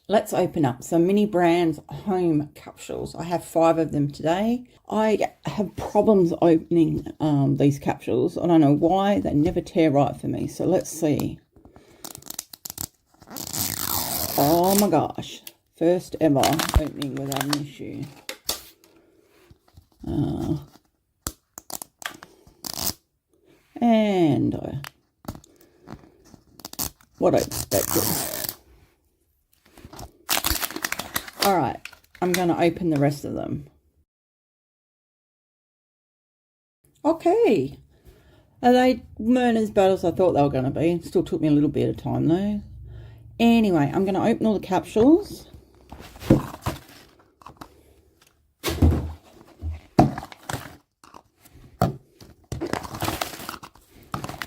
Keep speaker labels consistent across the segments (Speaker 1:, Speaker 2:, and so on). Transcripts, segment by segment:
Speaker 1: let's open up some Mini Brands home capsules. I have 5 of them today. I have problems opening these capsules. I don't know why. They never tear right for me. So let's see. Oh my gosh. First ever opening without an issue. What I expected. Alright, I'm going to open the rest of them. Okay. They weren't as bad as I thought they were going to be. It still took me a little bit of time though. Anyway, I'm going to open all the capsules.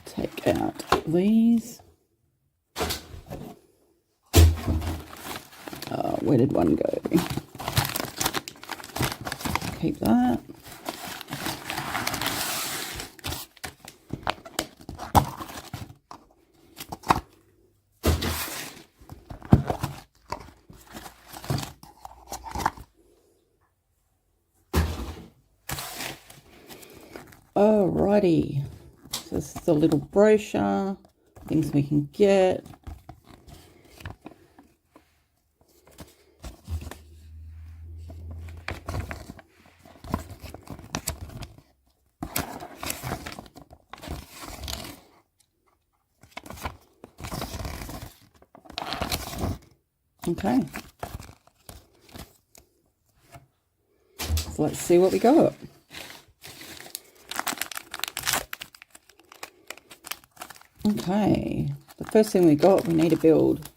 Speaker 1: Take out these. Where did one go? Keep that. Alrighty. So this is the little brochure, things we can get. Okay. So let's see what we got. Okay. The first thing we got, we need to build.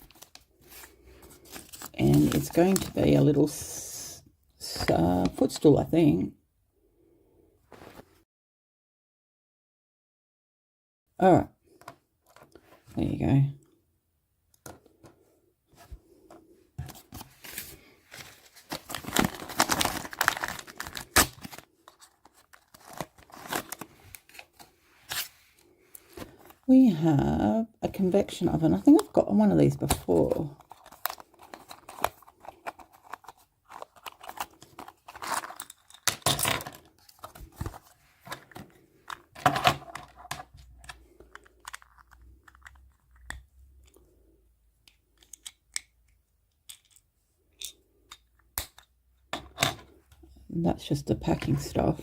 Speaker 1: And it's going to be a little footstool, I think. Alright. There you go. We have a convection oven. I think I've got one of these before. And that's just the packing stuff.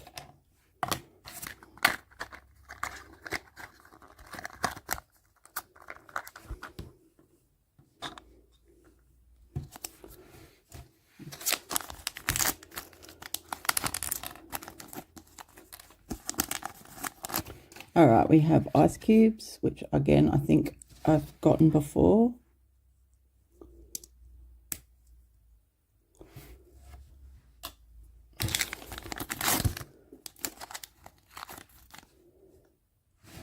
Speaker 1: All right, we have ice cubes, which again, I think I've gotten before.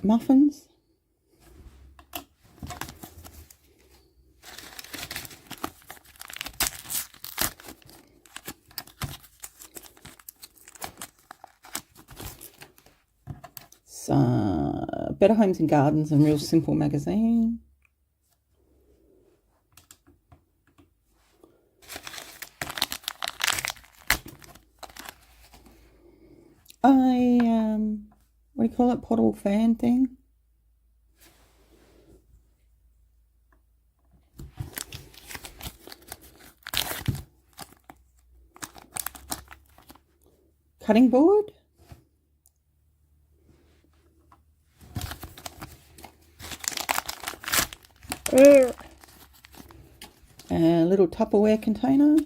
Speaker 1: Muffins. Better Homes and Gardens and Real Simple magazine. What do you call it? Portable fan thing. Cutting board. A little Tupperware container.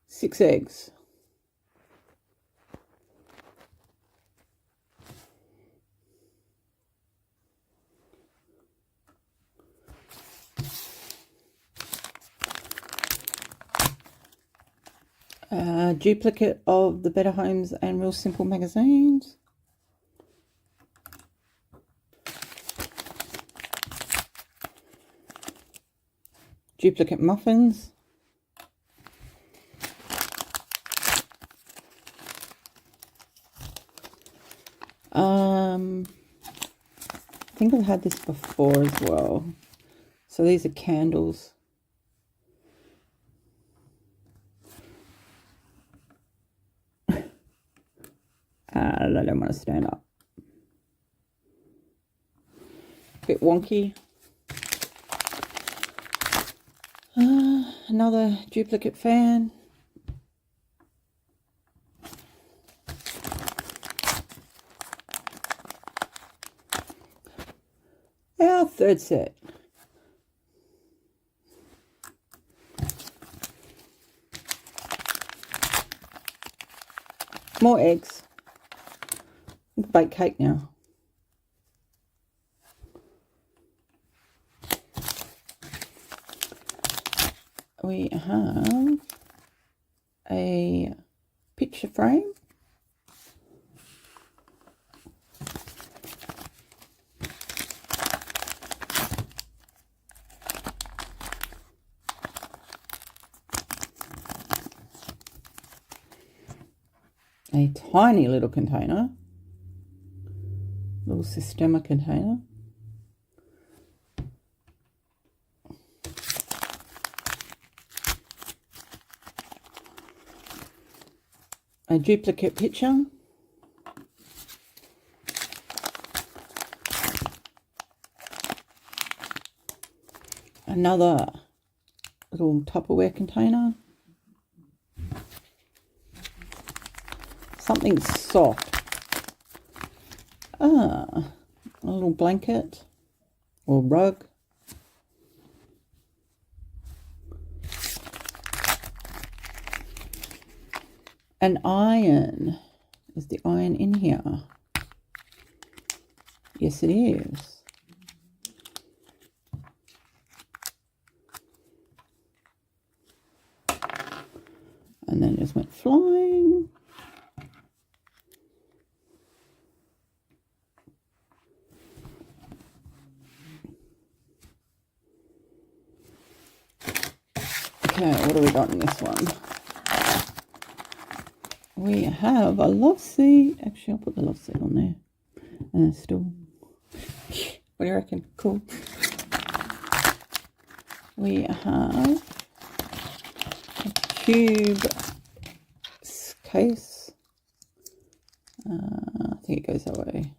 Speaker 1: Six eggs. Duplicate of the Better Homes and Real Simple magazines. Duplicate muffins. I think I've had this before as well. So these are candles. I don't want to stand up. Bit wonky. Another duplicate fan. Our third set. More eggs. Bake cake now. We have a picture frame. A tiny little container. Little Systema container. A duplicate picture. Another little Tupperware container. Something soft. A little blanket or rug. An iron. Is the iron in here? Yes, it is. And then it just went flying. Okay, what do we got in this one? We have a love seat. Actually, I'll put the love seat on there. And it's still... What do you reckon? Cool. We have a cube case. I think it goes that way.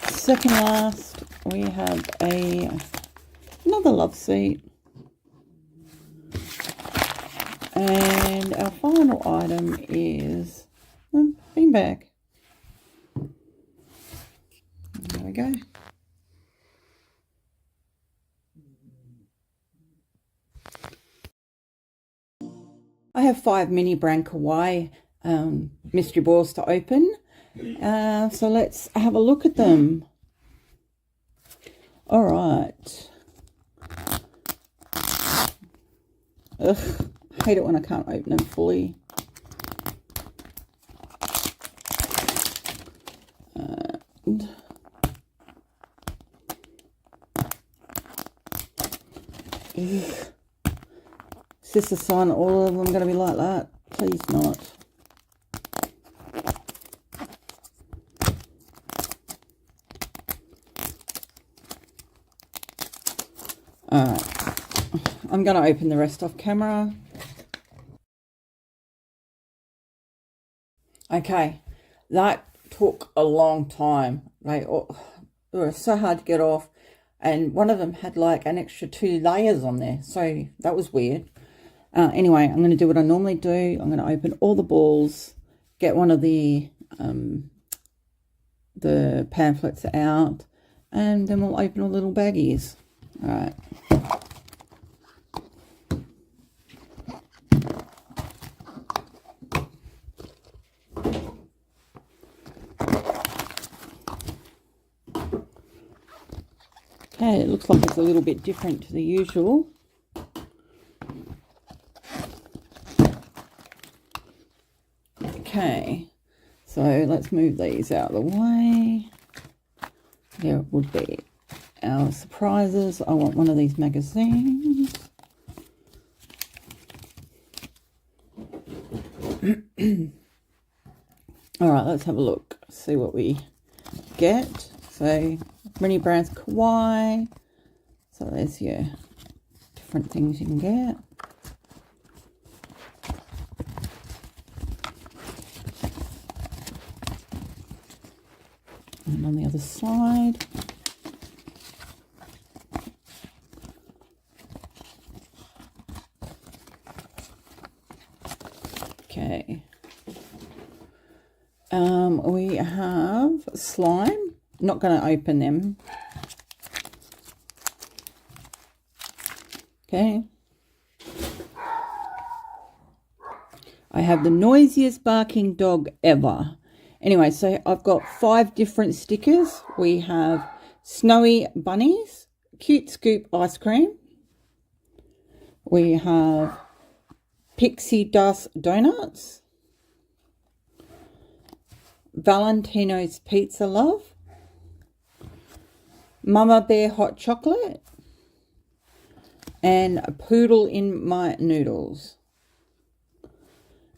Speaker 1: Second last, we have another love seat. And our final item is a beanbag. There we go. I have 5 mini brand Kawaii mystery balls to open. So let's have a look at them. All right. Ugh, I hate it when I can't open them fully. Is this a sign all of them going to be like that? Please not. Alright, I'm going to open the rest off camera. Okay, that took a long time. They were so hard to get off, and one of them had like an extra 2 layers on there, so that was weird. Anyway, I'm going to do what I normally do. I'm going to open all the balls, get one of the pamphlets out, and then we'll open all the little baggies. All right. Okay, it looks like it's a little bit different to the usual. Okay, so let's move these out of the way. There would be our surprises. I want one of these magazines. All right, let's have a look, see what we get. So mini brands Kawaii. So there's your different things you can get. And on the other side. Okay. We have slime. Not going to open them. Okay. I have the noisiest barking dog ever. Anyway, so I've got 5 different stickers. We have snowy bunnies, cute scoop ice cream. We have pixie dust donuts. Valentino's pizza love. Mama bear hot chocolate. And a poodle in my noodles.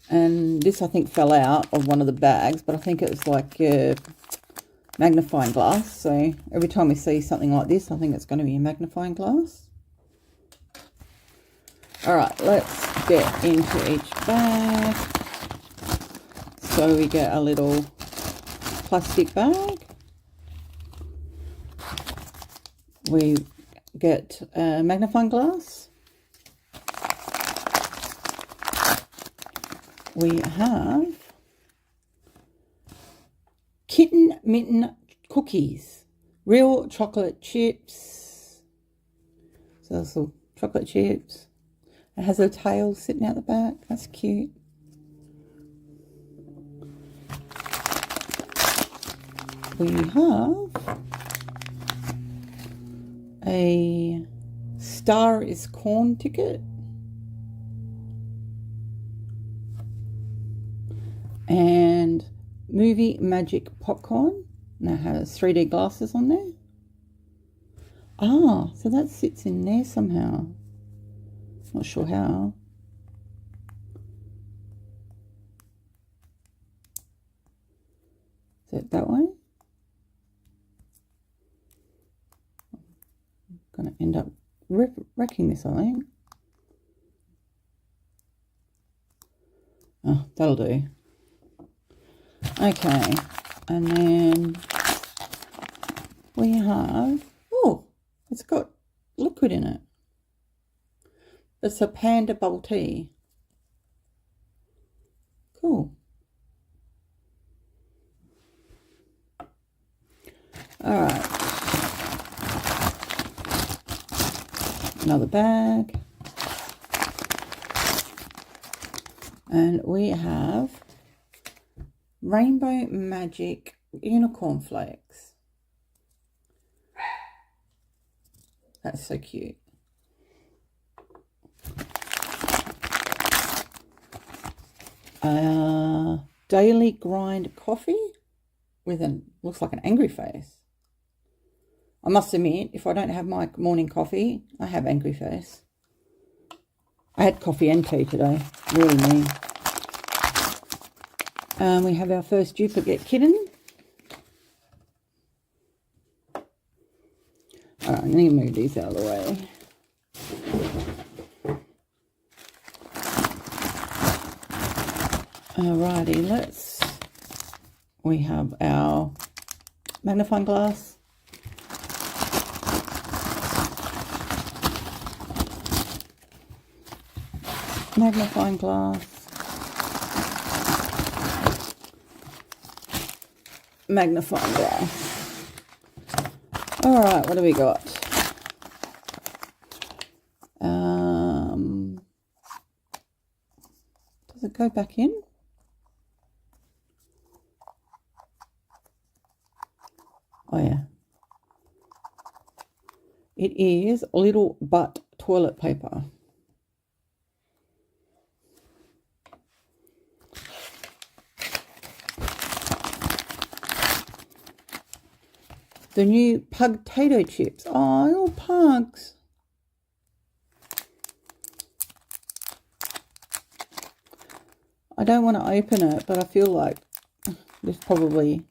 Speaker 1: And this, I think, fell out of one of the bags, but I think it was like a magnifying glass. So every time we see something like this, I think it's going to be a magnifying glass. All right, let's get into each bag. So we get a little plastic bag. We get a magnifying glass. We have kitten mitten cookies, real chocolate chips. So there's some chocolate chips. It has a tail sitting out the back. That's cute. We have a Star is Corn ticket. And Movie Magic popcorn. Now has 3D glasses on there. Ah, so that sits in there somehow. Not sure how. Is it that way? I'm going to end up wrecking this, I think. Oh, that'll do. Okay, and then we have, oh, it's got liquid in it. It's a panda bubble tea. Cool. All right. Another bag. And we have Rainbow Magic Unicorn Flakes. That's so cute. Daily grind coffee with looks like an angry face. I must admit, if I don't have my morning coffee, I have angry face. I had coffee and tea today. Really mean. We have our first duplicate kitten. All right, I'm going to move these out of the way. Alrighty, we have our magnifying glass. Magnifying glass. Magnifying glass. Alright, what do we got? Does it go back in? Oh yeah. It is Little Butt toilet paper. The new pug potato chips. Oh, little pugs. I don't want to open it, but I feel like there's probably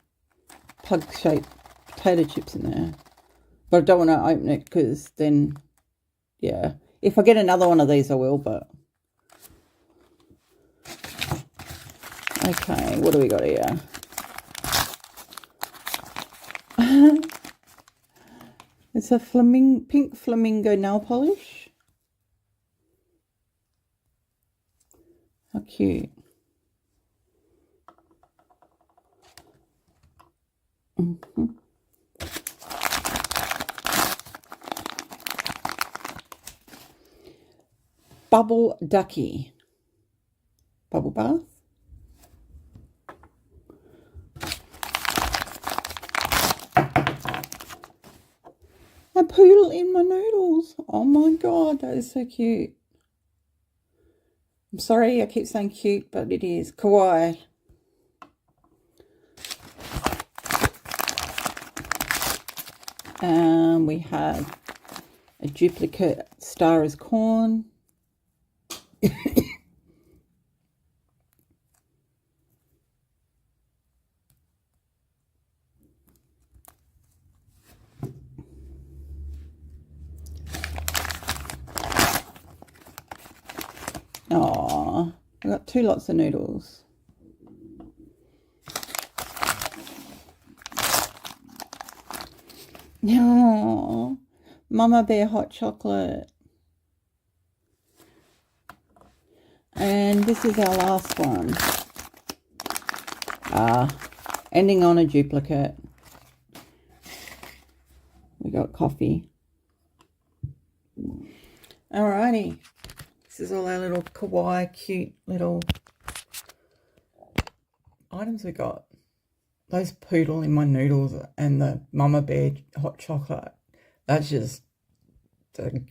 Speaker 1: pug-shaped potato chips in there. But I don't want to open it because then, yeah. If I get another one of these, I will, but... Okay, what do we got here? It's a pink flamingo nail polish. How cute. Bubble Ducky. Bubble bath. A poodle in my noodles. Oh my god, that is so cute. I'm sorry I keep saying cute, but it is. Kawaii. We have a duplicate Star is Corn. Oh, I got 2 lots of noodles. Oh, Mama Bear hot chocolate. And this is our last one. Ending on a duplicate. We got coffee. Alrighty. This is all our little kawaii cute little items we got. Those poodle in my noodles and the Mama Bear hot chocolate. That's just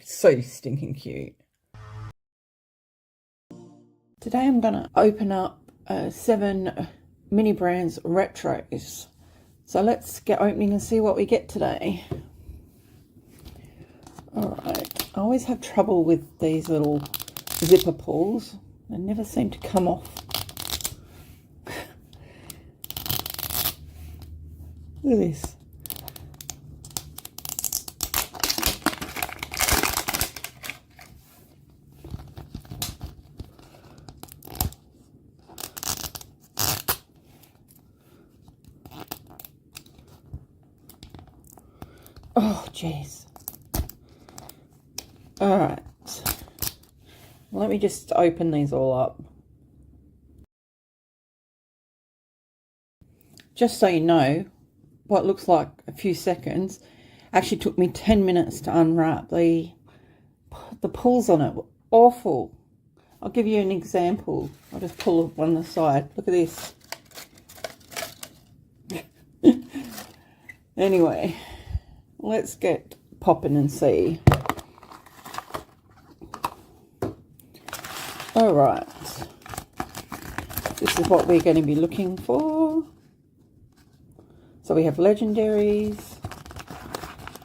Speaker 1: so stinking cute. Today I'm going to open up 7 mini brands retros. So let's get opening and see what we get today. Alright, I always have trouble with these little zipper pulls. They never seem to come off. Look at this. Oh, jeez. All right. Let me just open these all up. Just so you know, what looks like a few seconds actually took me 10 minutes to unwrap. The pulls on it were awful. I'll give you an example. I'll just pull one on the side. Look at this. Anyway, let's get popping and see. All right. This is what we're going to be looking for. So we have legendaries,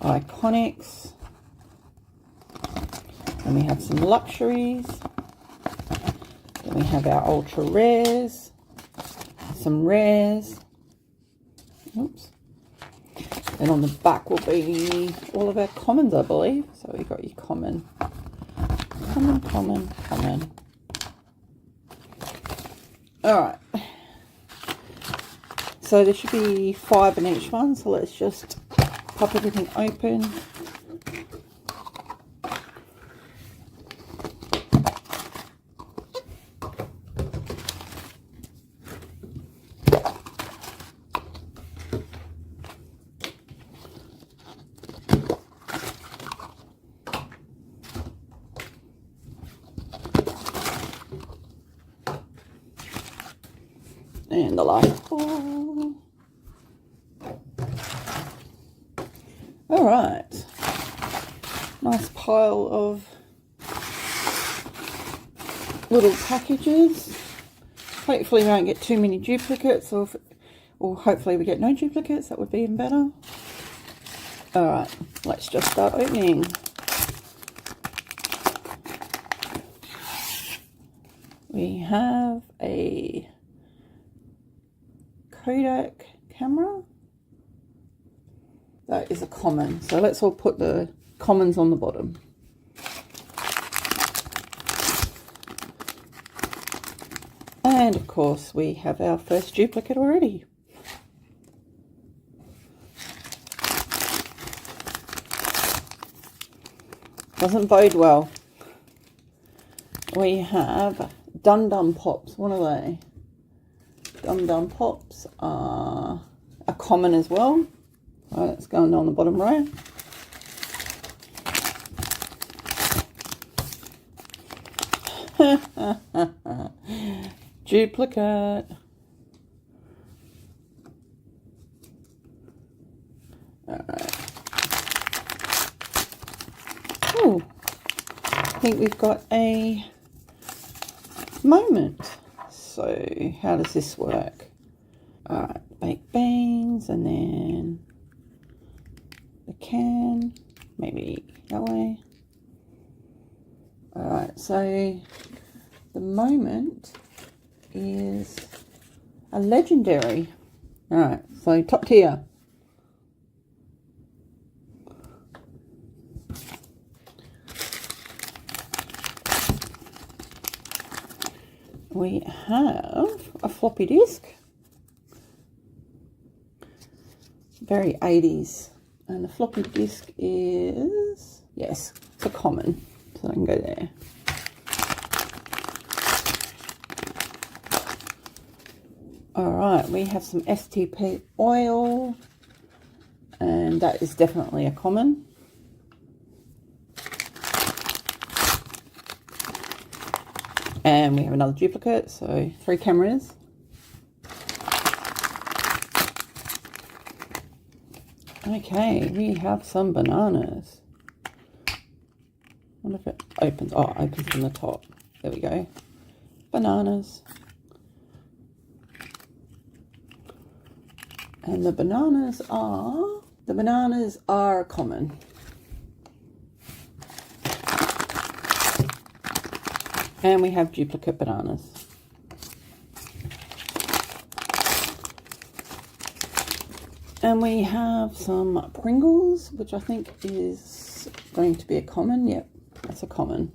Speaker 1: iconics, and we have some luxuries. Then we have our ultra rares, some rares. Oops. And on the back will be all of our commons, I believe. So we've got your common. All right. So there should be 5 in each one. So let's just pop everything open. And the last ball. All right. Nice pile of little packages. Hopefully we won't get too many duplicates, or hopefully we get no duplicates. That would be even better. All right, let's just start opening. We have a Kodak camera. That is a common. So let's all put the commons on the bottom. And of course we have our first duplicate already. Doesn't bode well. We have Dum Dum Pops. What are they? Dum Dum Pops are a common as well. Right, it's going down the bottom row. Duplicate. Alright. Oh, I think we've got a moment. So how does this work? Alright, baked beans, and then the can, maybe that way. Alright, so the moment is a legendary. Alright, so top tier. We have a floppy disk. Very 80s. And the floppy disk is, yes, it's a common. So I can go there. Alright, we have some STP oil. And that is definitely a common. And we have another duplicate, so 3 cameras. Okay, we have some bananas. I wonder if it opens. Oh, it opens from the top. There we go. Bananas. And the bananas are common. And we have duplicate bananas. And we have some Pringles, which I think is going to be a common. Yep, that's a common.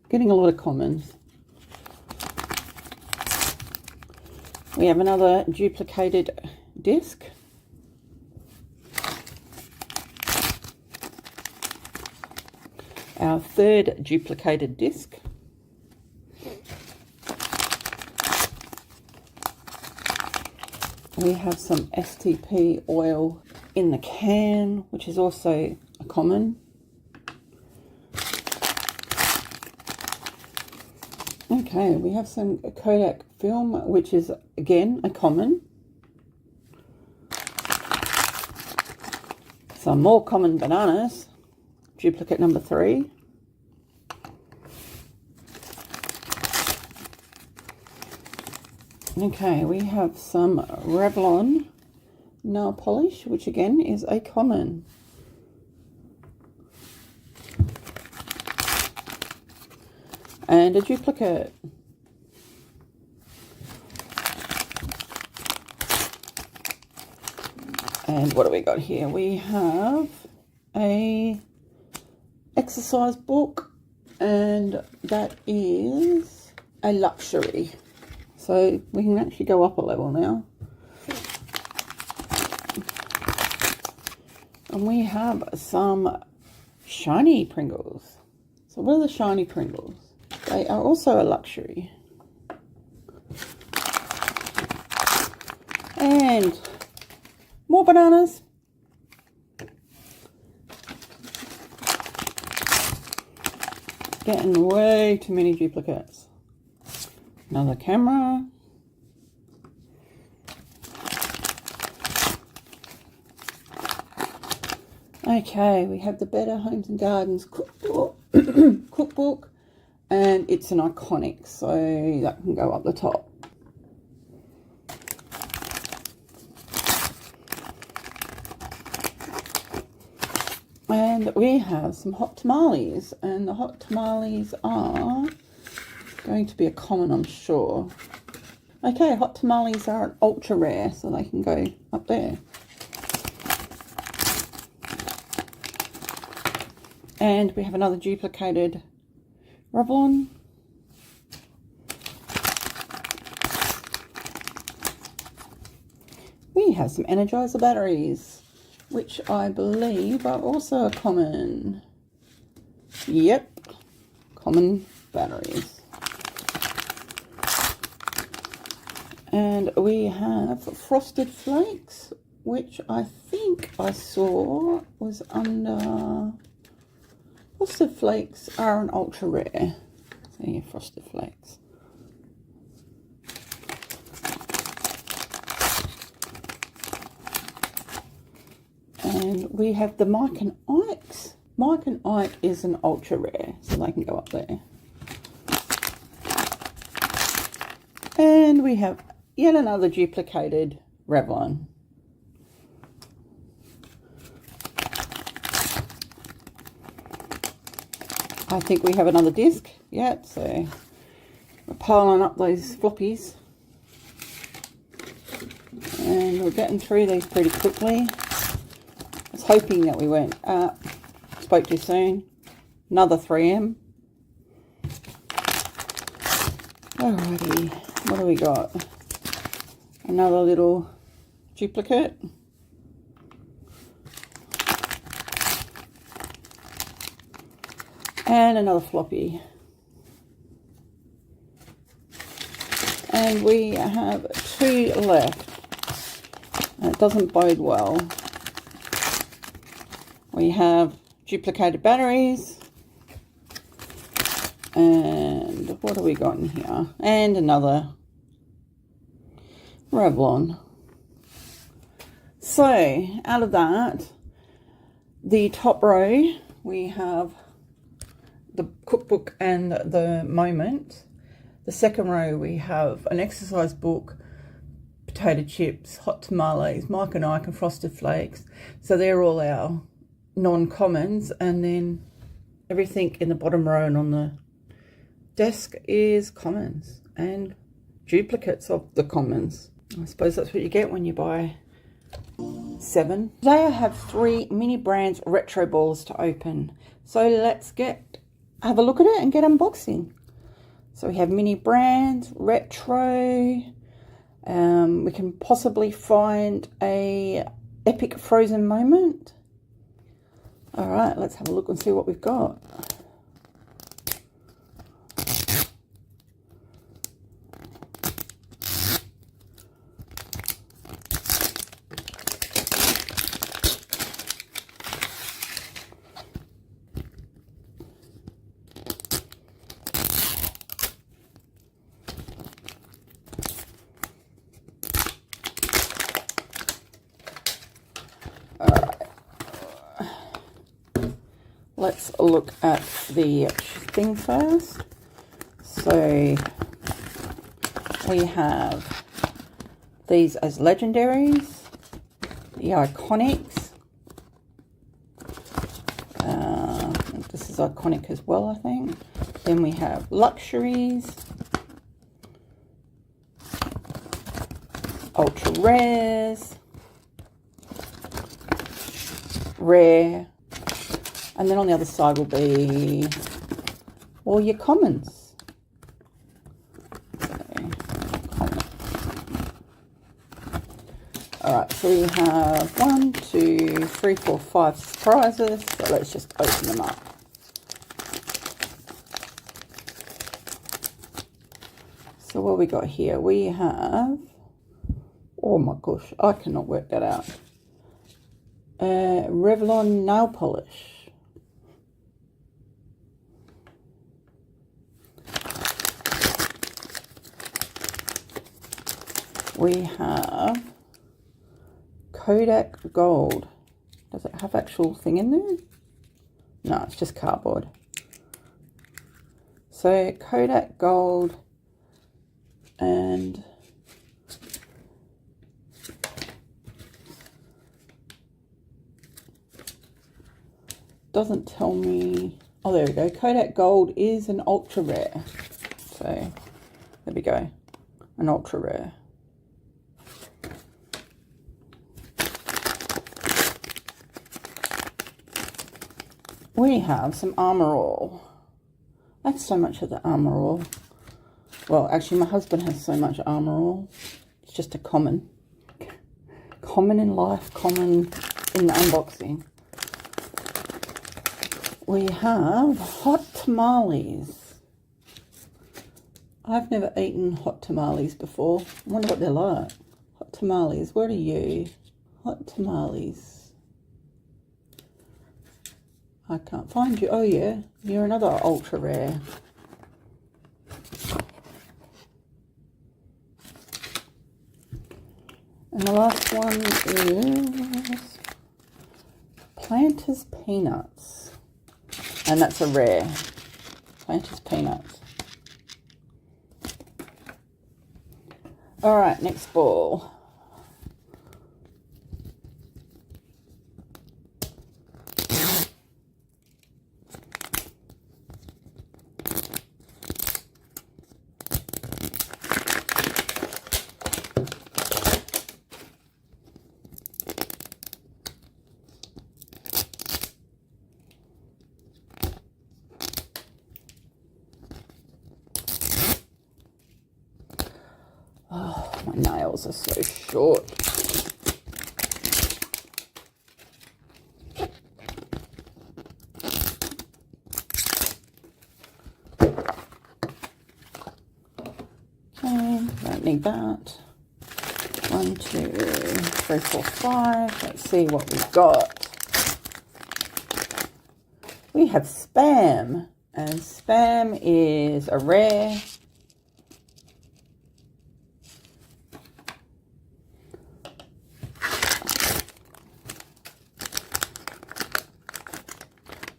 Speaker 1: Getting a lot of commons. We have another duplicated disc. Our third duplicated disc. We have some STP oil in the can, which is also a common. Okay, we have some Kodak film, which is again a common. Some more common bananas, duplicate number 3. Okay, we have some Revlon nail polish, which again is a common. And a duplicate. And what do we got here? We have a exercise book, and that is a luxury. So we can actually go up a level now. And we have some shiny Pringles. So what are the shiny Pringles? They are also a luxury. And more bananas. Getting way too many duplicates. Another camera. Okay, we have the Better Homes and Gardens cookbook, and it's an iconic, so that can go up the top. And we have some hot tamales, and the hot tamales are going to be a common, I'm sure. Okay, hot tamales are an ultra rare, so they can go up there. And we have another duplicated Revlon. We have some Energizer batteries, which I believe are also a common. Yep, common batteries. And we have Frosted Flakes, which I think I saw was under... Frosted Flakes are an ultra rare. So yeah, Frosted Flakes. And we have the Mike and Ike's. Mike and Ike is an ultra rare, so they can go up there. And we have yet another duplicated Revlon. I think we have another disc. Yeah, so we're piling up those floppies. And we're getting through these pretty quickly. I was hoping that we weren't spoke too soon. Another 3M. Alrighty, what do we got? Another little duplicate. And another floppy. And we have 2 left. And it doesn't bode well. We have duplicated batteries. And what have we got in here? And another Revlon. So, out of that, the top row, we have the cookbook and the moment. The second row, we have an exercise book, potato chips, hot tamales, Mike and Ike, and Frosted Flakes. So they're all our non-commons. And then everything in the bottom row and on the desk is commons and duplicates of the commons. I suppose that's what you get when you buy 7. Today I have 3 mini brands retro balls to open. So let's have a look at it and get unboxing. So we have mini brands, retro. We can possibly find a epic frozen moment. All right, let's have a look and see what we've got. Let's look at the thing first. So we have these as legendaries, the iconics. This is iconic as well, I think. Then we have luxuries, ultra rares, rare. And then on the other side will be all your commons. Alright, so we have 1, 2, 3, 4, 5 surprises. So let's just open them up. So what we got here? We have, oh my gosh, I cannot work that out. Revlon nail polish. We have Kodak Gold. Does it have actual thing in there? No, it's just cardboard. So Kodak Gold and doesn't tell me. Oh, there we go. Kodak Gold is an ultra rare. So there we go, an ultra rare. We have some Armor All. That's so much of the Armor All. Well, actually, my husband has so much Armor All. It's just a common in life, common in the unboxing. We have hot tamales. I've never eaten hot tamales before. I wonder what they're like. Hot tamales, where are you? Hot tamales. I can't find you. Oh yeah, you're another ultra rare. And the last one is Planters Peanuts. And that's a rare. Planters Peanuts. Alright, next ball. Oh, my nails are so short. Okay, don't need that. 1, 2, 3, 4, 5. Let's see what we've got. We have Spam, and Spam is a rare.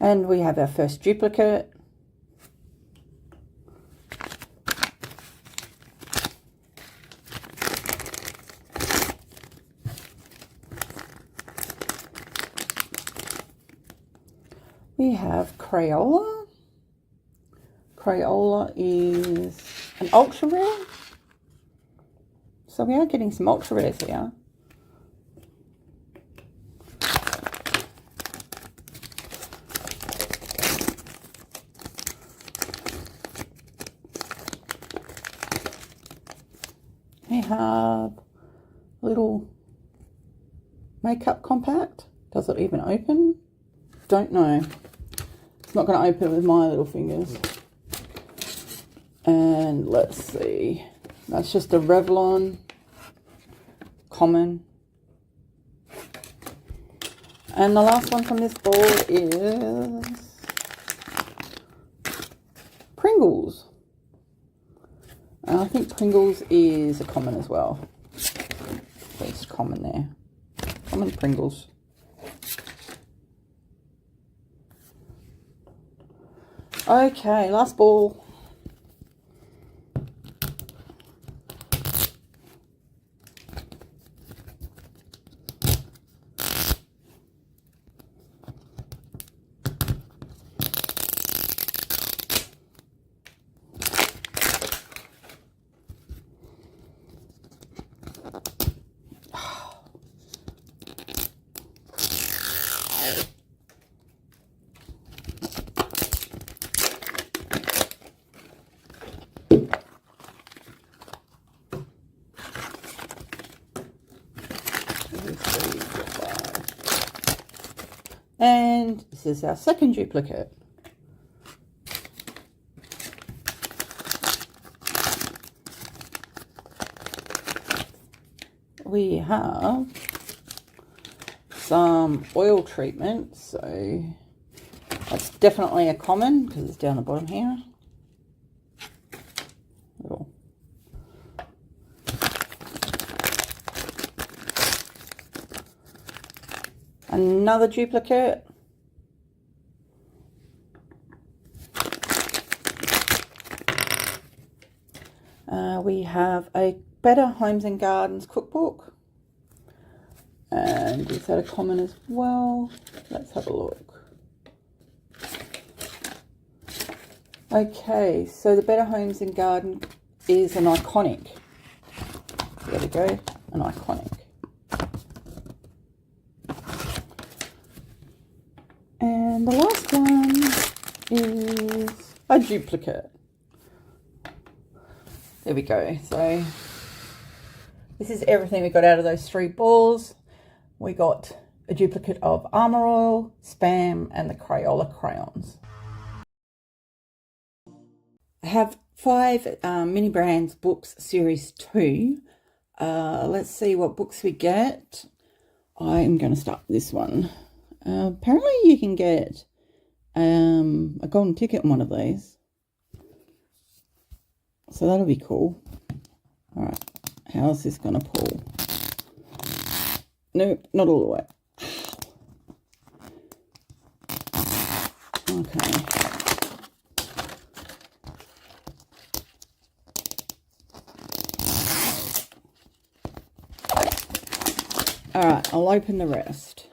Speaker 1: And we have our first duplicate. We have Crayola. Crayola is an ultra rare. So we are getting some ultra rares here. We have a little makeup compact. Does it even open? Don't know. It's not going to open with my little fingers. And let's see. That's just a Revlon common. And the last one from this ball is Pringles. And I think Pringles is a common as well. There's common there. Common Pringles. Okay, last ball. And this is our second duplicate. We have some oil treatment, so that's definitely a common because it's down the bottom here. Little. Another duplicate. We have a Better Homes and Gardens cookbook. And is that a common as well? Let's have a look. Okay, so the Better Homes and Garden is an iconic. There we go, an iconic. And the last one is a duplicate. There we go. So this is everything we got out of those 3 balls. We got a duplicate of Armor Oil, Spam, and the Crayola crayons. I have 5 Mini Brands books, series 2. Let's see what books we get. I'm going to start with this one. Apparently you can get a golden ticket in one of these. So that'll be cool. Alright, how's this going to pull? Nope, not all the way. Okay. Alright, I'll open the rest.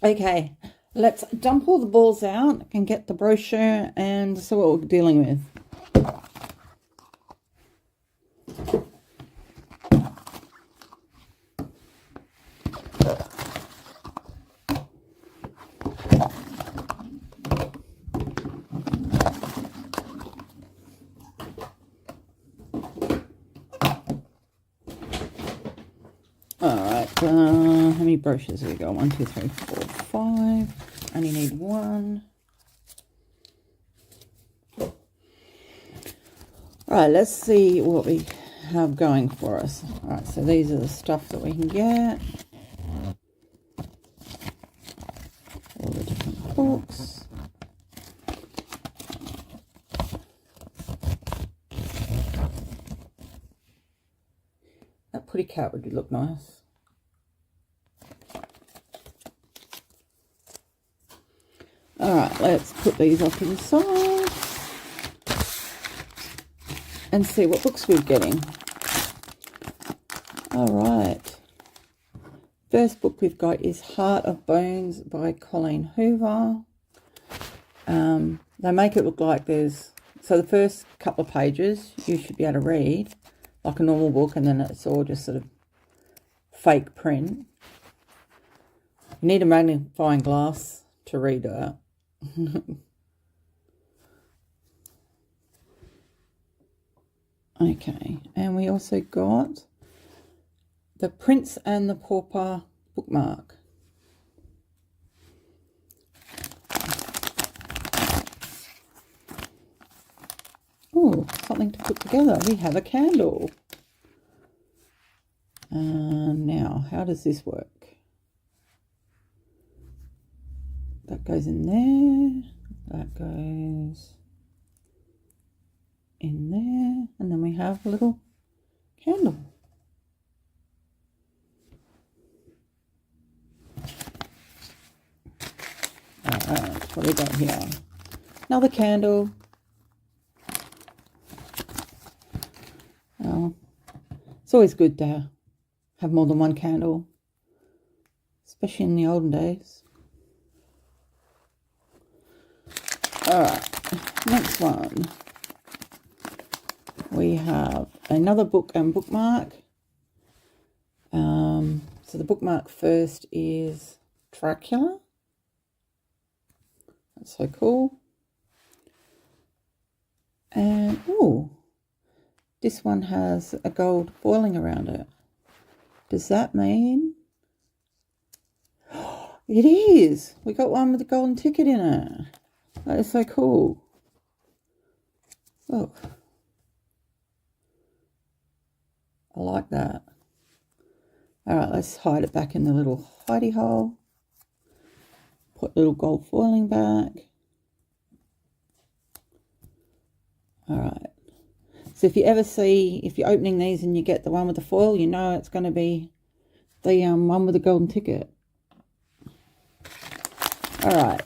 Speaker 1: Okay, let's dump all the balls out and get the brochure and see what we're dealing with. Alright, how many brochures have we got? 1, 2, 3, 4, 5. Only need 1. Alright, let's see what we have going for us. Alright, so these are the stuff that we can get. All the different books. That pretty cat would look nice. Alright, let's put these off to the side and see what books we're getting. Alright. First book we've got is Heart of Bones by Colleen Hoover. They make it look like there's... So the first couple of pages you should be able to read like a normal book, and then it's all just sort of fake print. You need a magnifying glass to read that. Okay, and we also got The Prince and the Pauper bookmark. Oh, something to put together. We have a candle. Now, how does this work? That goes in there. That goes in there. And then we have a little candle. Alright, what do we got here? Another candle. Oh, it's always good to have more than one candle, especially in the olden days. Alright, next one. We have another book and bookmark. So the bookmark first is Dracula. That's so cool. And, oh, this one has a gold foiling around it. Does that mean... It is! We got one with a golden ticket in it. That is so cool. Look. I like that. Alright, let's hide it back in the little hidey hole. Put little gold foiling back. Alright. So if you ever see, if you're opening these and you get the one with the foil, you know it's going to be the one with the golden ticket. Alright.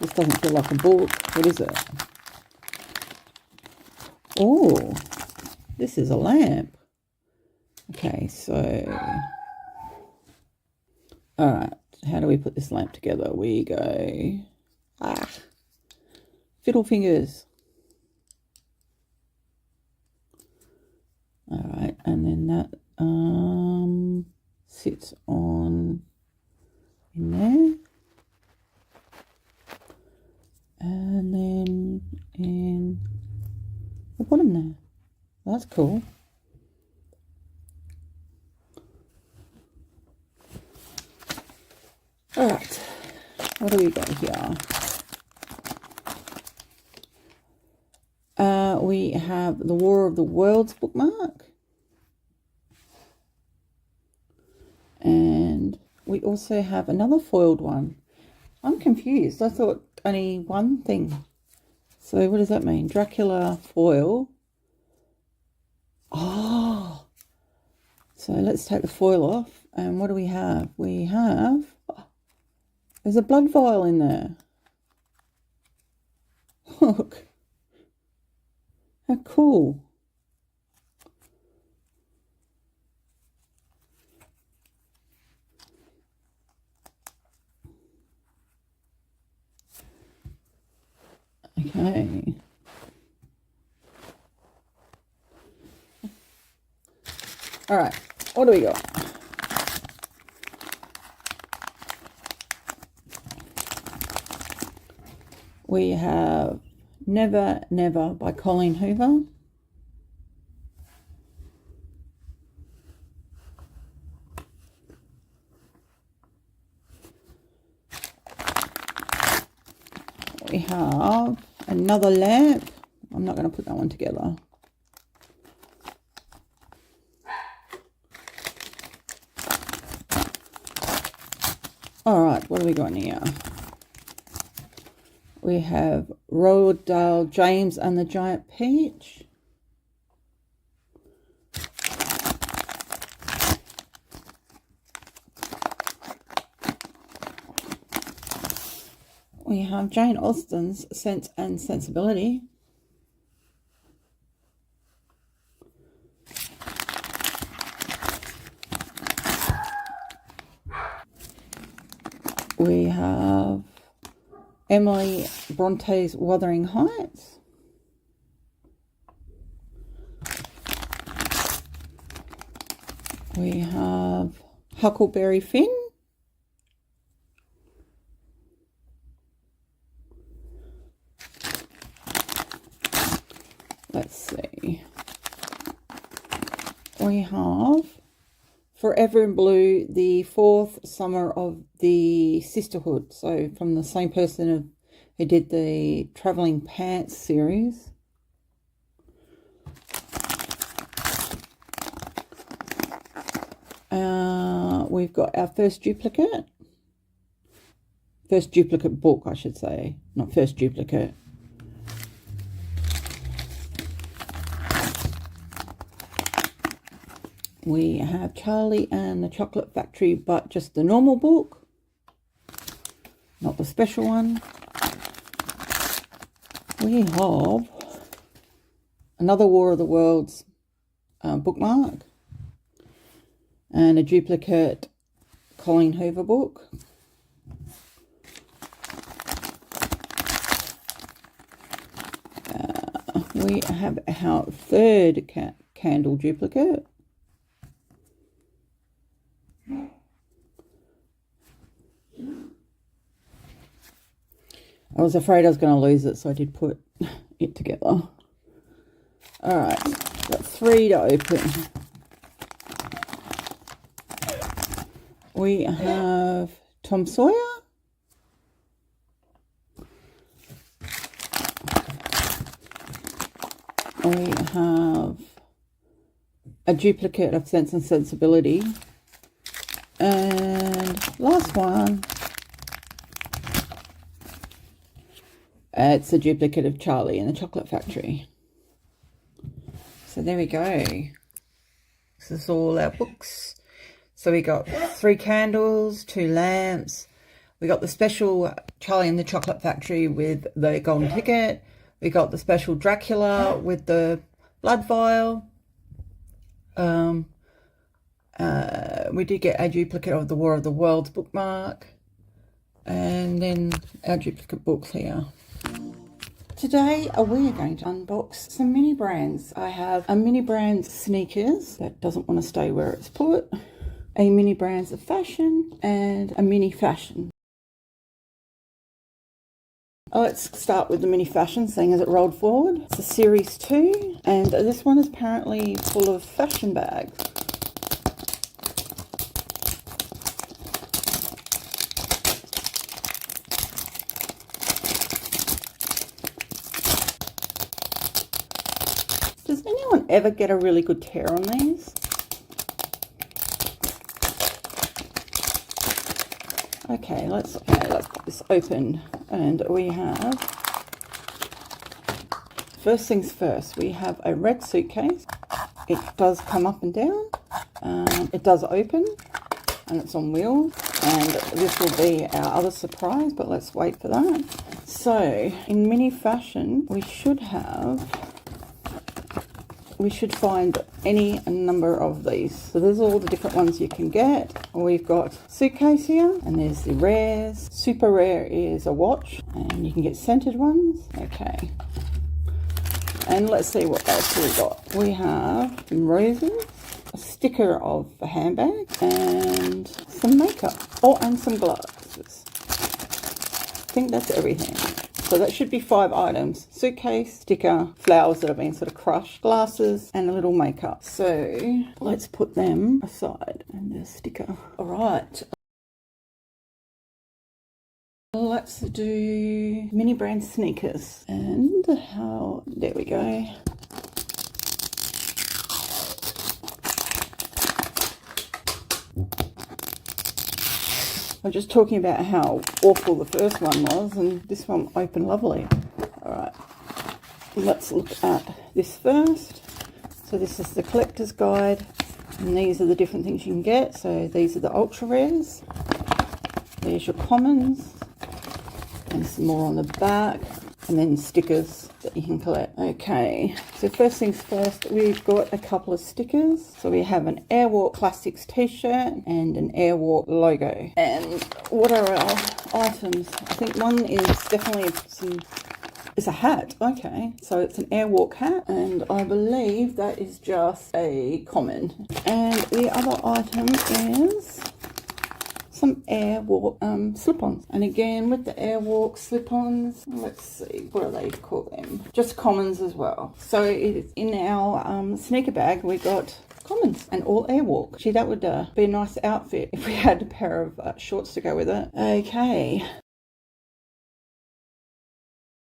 Speaker 1: This doesn't feel like a book. What is it? Oh, this is a lamp. Okay, so... Alright. how do we put this lamp together? We go, fiddle fingers. All right, and then that sits on in there. And then in the bottom there. That's cool. All right, what do we got here? We have the War of the Worlds bookmark. And we also have another foiled one. I'm confused. I thought only one thing. So what does that mean? Dracula foil. Oh. So let's take the foil off. And what do we have? We have... there's a blood vial in there. Look. How cool. Okay. All right. What do we got? We have Never Never by Colleen Hoover. We have another lamp. I'm not going to put that one together. All right, what do we got in here? We have Roald Dahl, James and the Giant Peach. We have Jane Austen's Sense and Sensibility. We have Emily Bronte's Wuthering Heights. We have Huckleberry Finn. Let's see. We have Forever in Blue, the fourth summer of the Sisterhood. So from the same person who did the Travelling Pants series. We've got our first duplicate. First duplicate book, I should say. Not first duplicate. We have Charlie and the Chocolate Factory, but just the normal book, not the special one. We have another War of the Worlds bookmark and a duplicate Colleen Hoover book. We have our third candle duplicate. I was afraid I was going to lose it, so I did put it together. All right, got 3 to open. We have Tom Sawyer. We have a duplicate of Sense and Sensibility. And last one, it's a duplicate of Charlie and the Chocolate Factory. So there we go. This is all our books. So we got 3 candles, 2 lamps. We got the special Charlie and the Chocolate Factory with the golden ticket. We got the special Dracula with the blood vial. And We did get a duplicate of the War of the Worlds bookmark, and then our duplicate books here. Today we are going to unbox some mini brands. I have a mini brand sneakers that doesn't want to stay where it's put, a mini brands of fashion, and a mini fashion. Let's start with the mini fashion, seeing as it rolled forward. It's a series 2, and this one is apparently full of fashion bags. Does anyone ever get a really good tear on these? Okay, let's pop this open, and we have, first things first, we have a red suitcase. It does come up and down, it does open, and it's on wheels, and this will be our other surprise, but let's wait for that. So, in mini fashion, we should find any number of these. So there's all the different ones you can get. We've got suitcase here, and there's the rares. Super rare is a watch, and you can get scented ones. Okay. And let's see what else we got. We have some roses, a sticker of a handbag, and some makeup. Oh, and some glasses. I think that's everything. So that should be 5 items. Suitcase, sticker, flowers that have been sort of crushed, glasses, and a little makeup. So let's put them aside. And the sticker. All right. Let's do mini brand sneakers. And there we go. I'm just talking about how awful the first one was, and this one opened lovely. Alright, let's look at this first. So this is the collector's guide, and these are the different things you can get. So these are the ultra rares. There's your commons, and some more on the back, and then stickers that you can collect. Okay, so first things first, we've got a couple of stickers. So we have an Airwalk Classics t-shirt and an Airwalk logo. And what are our items? I think one is definitely it's a hat. Okay, so it's an Airwalk hat, and I believe that is just a common. And the other item is some Airwalk slip-ons, and again with the Airwalk slip-ons, let's see, what do they call them? Just commons as well. So in our sneaker bag we got commons and all Airwalk. Gee, that would be a nice outfit if we had a pair of shorts to go with it. Okay.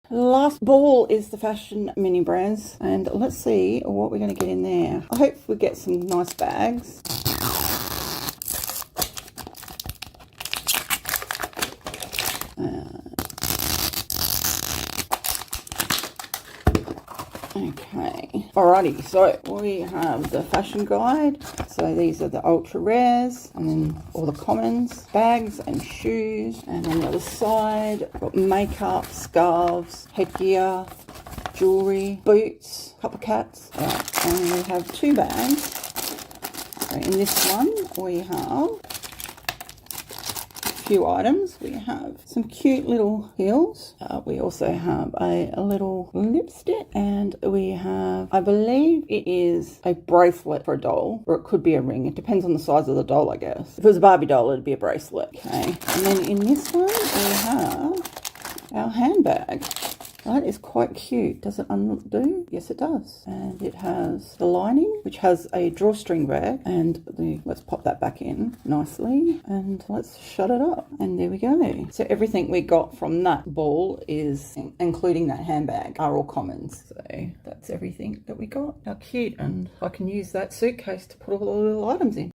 Speaker 1: The last ball is the fashion mini brands, and let's see what we're going to get in there. I hope we get some nice bags. Okay, alrighty, so we have the fashion guide. So these are the ultra rares, and then all the commons, bags and shoes. And on the other side, we've got makeup, scarves, headgear, jewellery, boots, couple of cats. Right, and we have 2 bags. So in this one, we have few items. We have some cute little heels. We also have a little lipstick, and we have, I believe it is a bracelet for a doll, or it could be a ring. It depends on the size of the doll, I guess. If it was a Barbie doll, it'd be a bracelet. Okay, and then in this one we have our handbag. That is quite cute. Does it undo? Yes, it does. And it has the lining, which has a drawstring bag, and let's pop that back in nicely, and let's shut it up. And there we go. So everything we got from that ball is, including that handbag, are all commons. So that's everything that we got. How cute. And I can use that suitcase to put all the little items in.